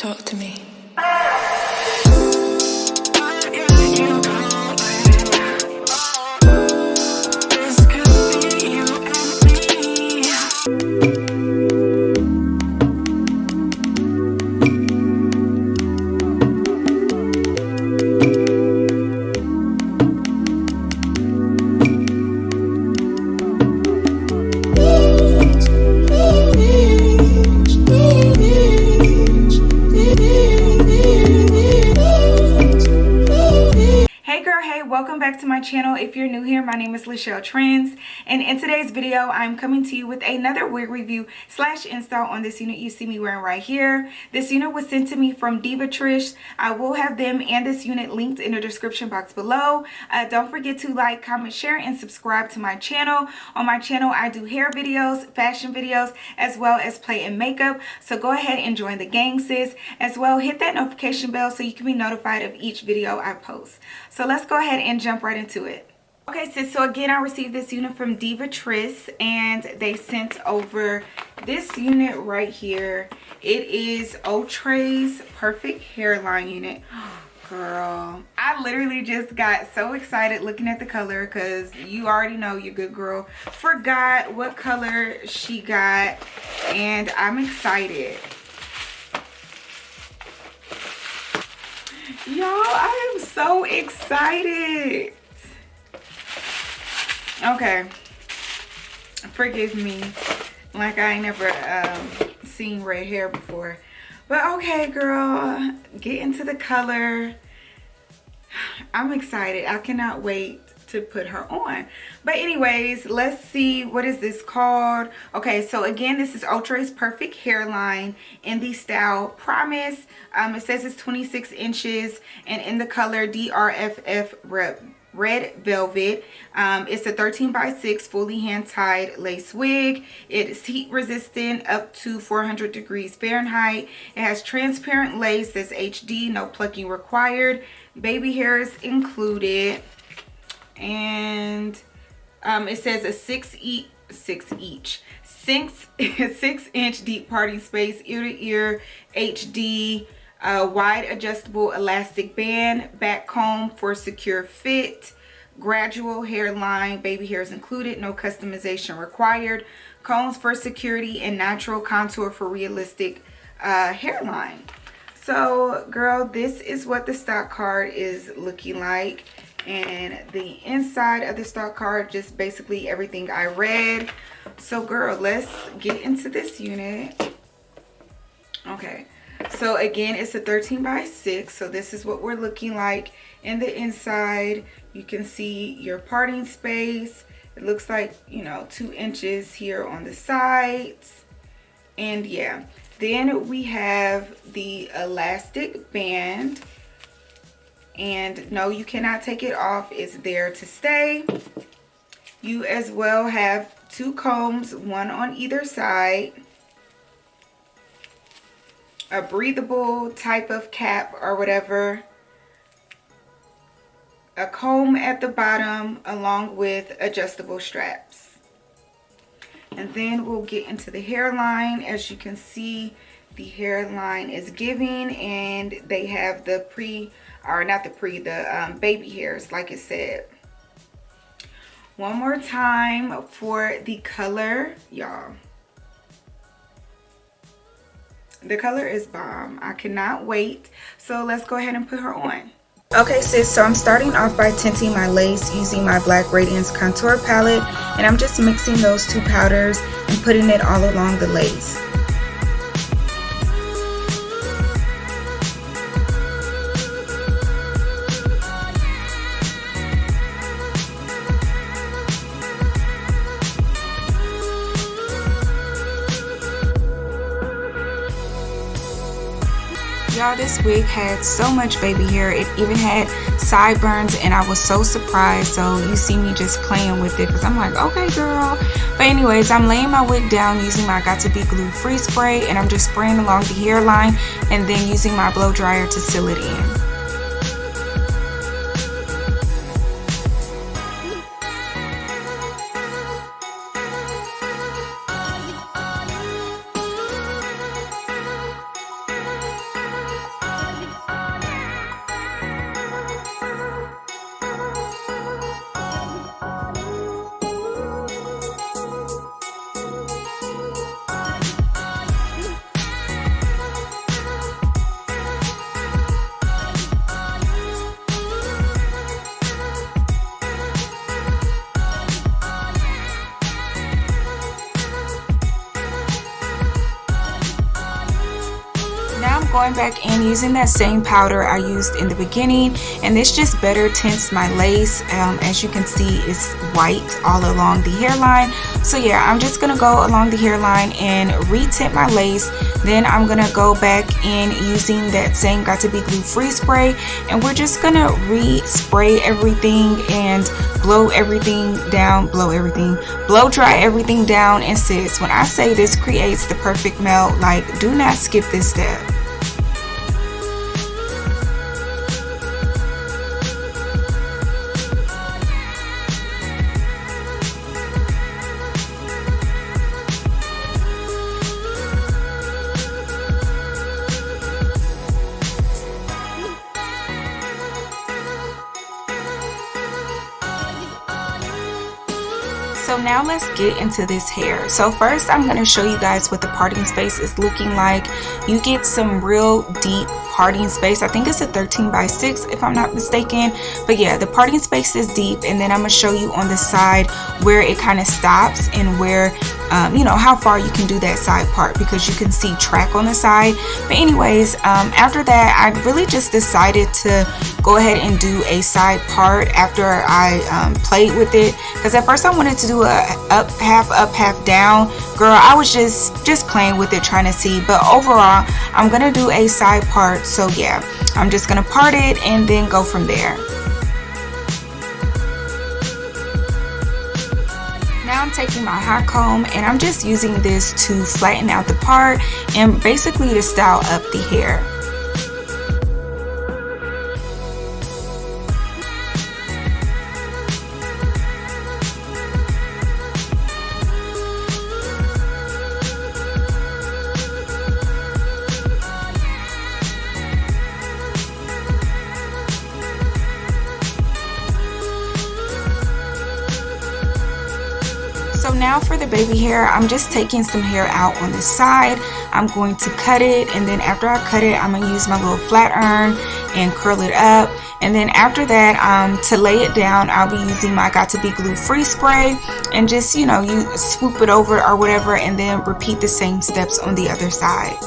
Talk to me. Welcome back to my channel. If you're new here, my name is lachelletrends, and in today's video I'm coming to you with another wig review slash install on this unit you see me wearing right here. This unit was sent to me from Divatress. I will have them and this unit linked in the description box below. Don't forget to like, comment, share, and subscribe to my channel. On my channel I do hair videos, fashion videos, as well as play and makeup, so go ahead and join the gang, sis. As well, hit that notification bell so you can be notified of each video I post. So let's go ahead and jump right into it. Okay, sis, so again, I received this unit from Divatress and they sent over this unit right here. It is Outre's perfect hairline unit. Girl, I literally just got so excited looking at the color because you already know your good girl forgot what color she got, and I'm excited. Y'all, I am so excited. Okay, forgive me, like I ain't never seen red hair before, but okay, girl, get into the color. I'm excited. I cannot wait to put her on. But anyways, let's see, what is this called? Okay, so again, this is Outre's perfect hairline in the style Promise. It says it's 26 inches and in the color DRFF red velvet. It's a 13x6 fully hand-tied lace wig. It is heat resistant up to 400 degrees Fahrenheit. It has transparent lace that's HD, no plucking required, baby hairs included, and it says a 6 inch deep parting space, ear to ear HD, wide adjustable elastic band, back comb for secure fit, gradual hairline, baby hairs included, no customization required, combs for security, and natural contour for realistic hairline. So girl, this is what the stock card is looking like, and the inside of the stock card, just basically everything I read. So girl, let's get into this unit. Okay, so again, it's a 13x6, so this is what we're looking like in the inside. You can see your parting space. It looks like, you know, 2 inches here on the sides, and yeah. Then we have the elastic band, and no, you cannot take it off. It's there to stay. You as well have 2 combs, one on either side, a breathable type of cap or whatever, a comb at the bottom along with adjustable straps. And then we'll get into the hairline. As you can see, the hairline is giving, and they have the baby hairs like it said. One more time for the color, y'all. The color is bomb. I cannot wait. So let's go ahead and put her on. Okay, sis, so I'm starting off by tinting my lace using my Black Radiance contour palette, and I'm just mixing those 2 powders and putting it all along the lace. Y'all, this wig had so much baby hair. It even had sideburns, and I was so surprised. So you see me just playing with it because I'm like, okay girl. But anyways, I'm laying my wig down using my Got To Be Glue free spray, and I'm just spraying along the hairline and then using my blow dryer to seal it in. Now I'm going back in using that same powder I used in the beginning, and this just better tints my lace. As you can see, it's white all along the hairline. So yeah, I'm just gonna go along the hairline and retint my lace. Then I'm gonna go back in using that same Got To Be Glue Free spray, and we're just gonna re-spray everything and blow everything down, blow dry everything down. And sis, when I say this creates the perfect melt, like, do not skip this step. So now let's get into this hair. So first I'm going to show you guys what the parting space is looking like. You get some real deep parting space. I think it's a 13x6 if I'm not mistaken, but yeah, the parting space is deep. And then I'm going to show you on the side where it kind of stops and where you know, how far you can do that side part, because you can see track on the side. But anyways, after that I really just decided to go ahead and do a side part after I played with it, because at first I wanted to do a up, half down. Girl, I was just playing with it, trying to see, but overall I'm gonna do a side part. So yeah, I'm just gonna part it and then go from there. Now I'm taking my hot comb and I'm just using this to flatten out the part and basically to style up the hair. So now for the baby hair, I'm just taking some hair out on the side. I'm going to cut it, and then after I cut it, I'm going to use my little flat iron and curl it up. And then after that, to lay it down, I'll be using my Got To Be Glue Free spray and just, you know, you swoop it over or whatever, and then repeat the same steps on the other side.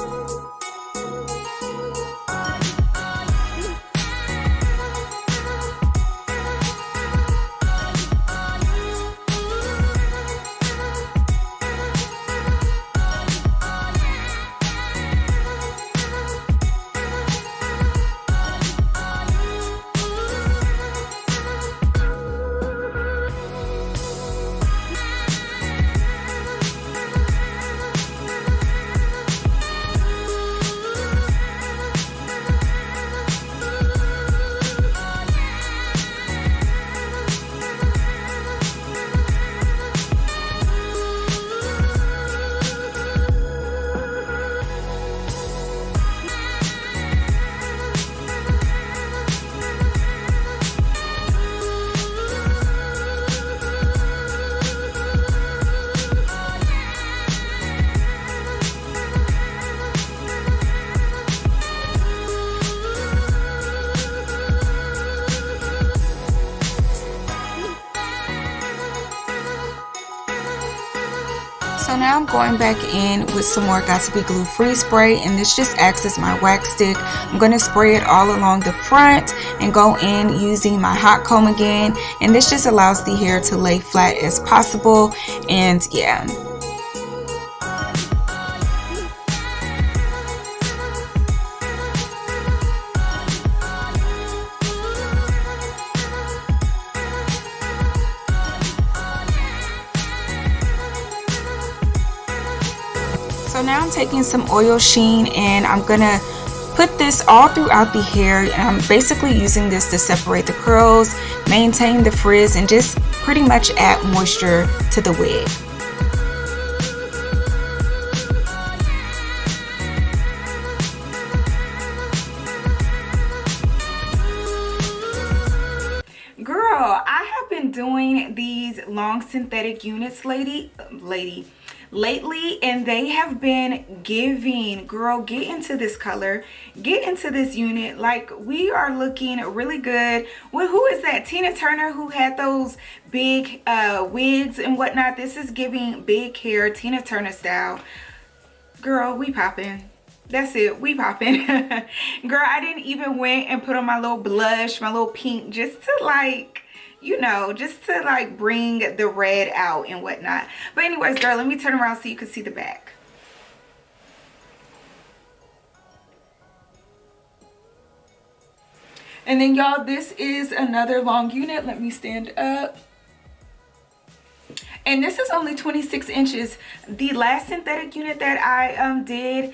So now I'm going back in with some more Got To Be Glue Free spray, and this just acts as my wax stick. I'm going to spray it all along the front and go in using my hot comb again, and this just allows the hair to lay flat as possible. And yeah. So now I'm taking some oil sheen and I'm gonna put this all throughout the hair, and I'm basically using this to separate the curls, maintain the frizz, and just pretty much add moisture to the wig. Girl, I have been doing these long synthetic units lately, and they have been giving. Girl, get into this color, get into this unit. Like, we are looking really good. Well, who is that? Tina Turner, who had those big wigs and whatnot. This is giving big hair, Tina Turner style. Girl, we popping. that's it. We popping. Girl, I didn't even went and put on my little blush, my little pink, just to like, you know, just to like bring the red out and whatnot. But anyways, girl, let me turn around so you can see the back. And then y'all, this is another long unit. Let me stand up. And this is only 26 inches. The last synthetic unit that I did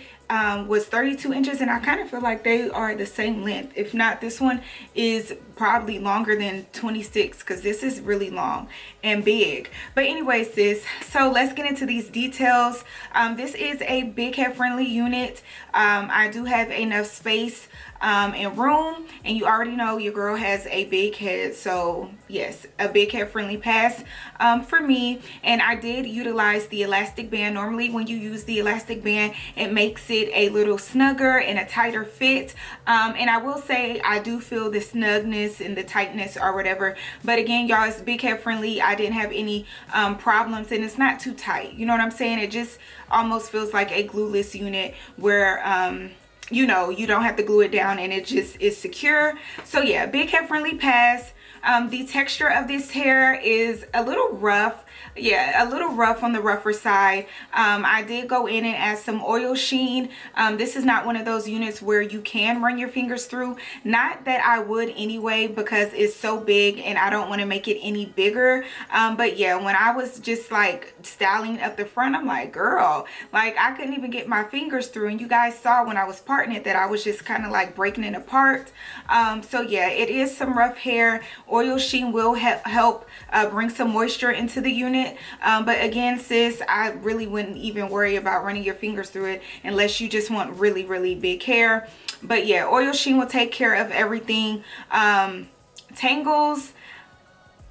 was 32 inches, and I kind of feel like they are the same length. If not, this one is probably longer than 26 because this is really long and big. But anyway, sis, so let's get into these details. This is a big head friendly unit. I do have enough space and room, and you already know your girl has a big head, so yes, a big head friendly pass for me. And I did utilize the elastic band. Normally when you use the elastic band, it makes it a little snugger and a tighter fit, and I will say I do feel the snugness and the tightness or whatever, but again, y'all, it's big head friendly. I didn't have any problems, and it's not too tight, you know what I'm saying? It just almost feels like a glueless unit where you know, you don't have to glue it down and it just is secure. So yeah, big head friendly pass. The texture of this hair is a little rough. Yeah, a little rough on the rougher side. I did go in and add some oil sheen. This is not one of those units where you can run your fingers through. Not that I would anyway, because it's so big and I don't want to make it any bigger. But yeah, when I was just like styling up the front, I'm like, girl, like I couldn't even get my fingers through. And you guys saw when I was parting it that I was just kind of like breaking it apart. So yeah, it is some rough hair. Oil sheen will help bring some moisture into the unit. But again, sis, I really wouldn't even worry about running your fingers through it unless you just want really, really big hair. But yeah, oil sheen will take care of everything. Tangles,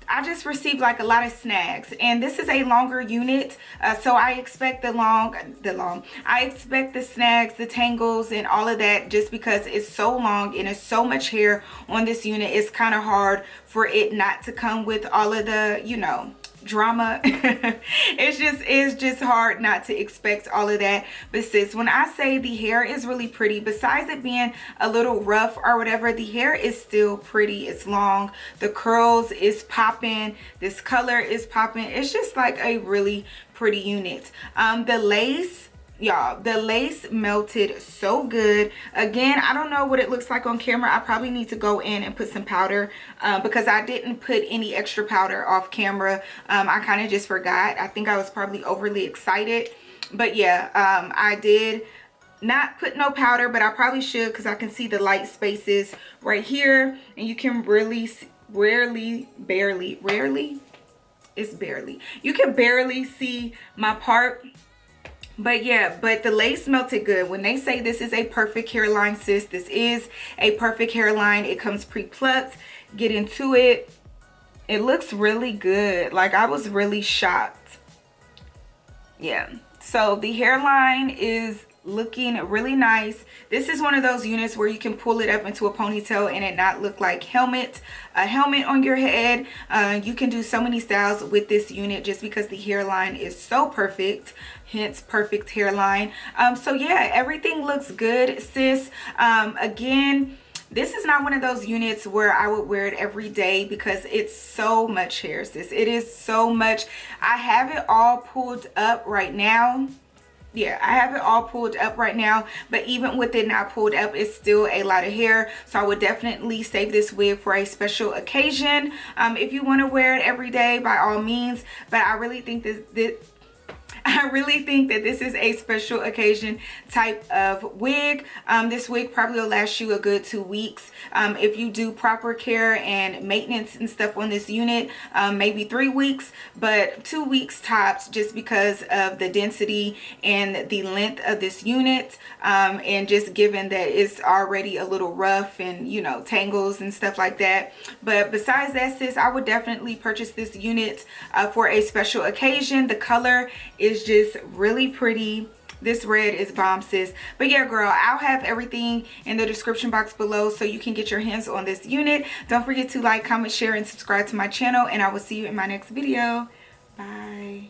I just received like a lot of snags, and this is a longer unit, so I expect I expect the snags, the tangles, and all of that, just because it's so long and it's so much hair on this unit. It's kind of hard for it not to come with all of the, you know, drama. it's just hard not to expect all of that. But sis, when I say the hair is really pretty, besides it being a little rough or whatever, the hair is still pretty. It's long, the curls is popping, this color is popping. It's just like a really pretty unit. The lace, y'all, the lace melted so good. Again, I don't know what it looks like on camera. I probably need to go in and put some powder because I didn't put any extra powder off camera. I kind of just forgot. I think I was probably overly excited. But yeah, I did not put no powder, but I probably should, because I can see the light spaces right here, and you can really you can barely see my part. But yeah, but the lace melted good. When they say this is a perfect hairline, sis, this is a perfect hairline. It comes pre-plucked. Get into it. It looks really good. Like, I was really shocked. Yeah, so the hairline is looking really nice. This is one of those units where you can pull it up into a ponytail and it not look like a helmet on your head. You can do so many styles with this unit just because the hairline is so perfect, hence perfect hairline. So yeah, everything looks good, sis. Again, this is not one of those units where I would wear it every day because it's so much hair, sis. It is so much. I have it all pulled up right now. Yeah, I have it all pulled up right now, but even with it not pulled up, it's still a lot of hair. So I would definitely save this wig for a special occasion. If you want to wear it every day, by all means, but I really think that this is a special occasion type of wig. This wig probably will last you a good 2 weeks. If you do proper care and maintenance and stuff on this unit, maybe 3 weeks, but 2 weeks tops, just because of the density and the length of this unit, and just given that it's already a little rough and, you know, tangles and stuff like that. But besides that, sis, I would definitely purchase this unit for a special occasion. The color is just really pretty. This red is bomb, sis. But yeah, girl, I'll have everything in the description box below so you can get your hands on this unit. Don't forget to like, comment, share, and subscribe to my channel, and I will see you in my next video. Bye.